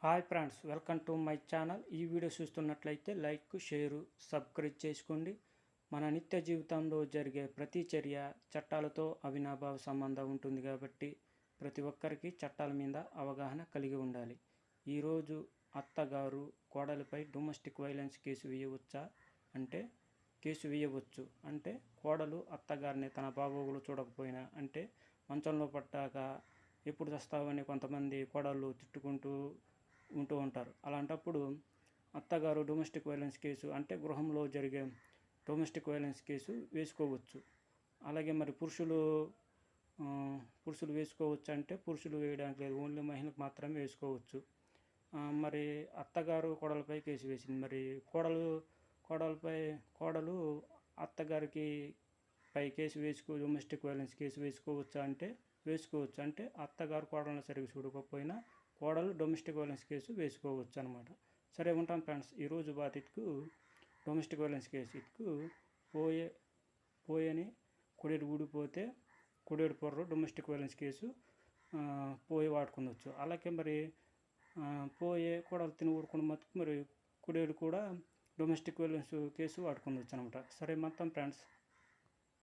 Hi friends, welcome to my channel. ఈ video చూస్తున్నట్లయితే like, share, subscribe చేసుకోండి. మన నిత్య జీవితంలో జరిగే ప్రతి చర్య చట్టాలతో అవినాభావ సంబంధం ఉంటుంది కాబట్టి ప్రతి ఒక్కరికి చట్టాల మీద అవగాహన కలిగి ఉండాలి. ఈరోజు అత్తగారు కోడలిపై డొమెస్టిక్ వైలెన్స్ కేసు వేయవచ్చా అంటే కేసు వేయవచ్చు. అంటే కోడలు అత్తగారిని తన బాగోగులు చూడకపోయినా, అంటే మంచంలో పట్టాక ఎప్పుడు చస్తావని కొంతమంది కోడళ్ళు తిట్టుకుంటూ ఉంటూ ఉంటారు. అలాంటప్పుడు అత్తగారు డొమెస్టిక్ వైలెన్స్ కేసు, అంటే గృహంలో జరిగే డొమెస్టిక్ వైలెన్స్ కేసు వేసుకోవచ్చు. అలాగే మరి పురుషులు వేసుకోవచ్చు అంటే పురుషులు వేయడానికి లేదు, ఓన్లీ మహిళలకు మాత్రమే వేసుకోవచ్చు. మరి అత్తగారు కోడలపై కేసు వేసింది. మరి కోడలు అత్తగారికి పై కేసు డొమెస్టిక్ వైలెన్స్ కేసు వేసుకోవచ్చా అంటే వేసుకోవచ్చు. అంటే అత్తగారు కోడలను సరిగ్గా చూడకపోయినా కోడలు డొమెస్టిక్ వైలెన్స్ కేసు వేసుకోవచ్చు అనమాట. సరే, ఉంటాం ఫ్రెండ్స్. ఈరోజు బాధితుకు డొమెస్టిక్ వైలెన్స్ కేసు ఇటుకు పోయని కొడేడు ఊడిపోతే కొడేడు పొర్రు డొమెస్టిక్ వైలెన్స్ కేసు పోయి వాడుకోవచ్చు. అలాగే మరి పోయే కోడలు తిని ఊడుకున్న మట్టుకు మరి కొడేడు కూడా డొమెస్టిక్ వైలెన్స్ కేసు వాడుకోవచ్చు అనమాట. సరే, మొత్తం ఫ్రెండ్స్.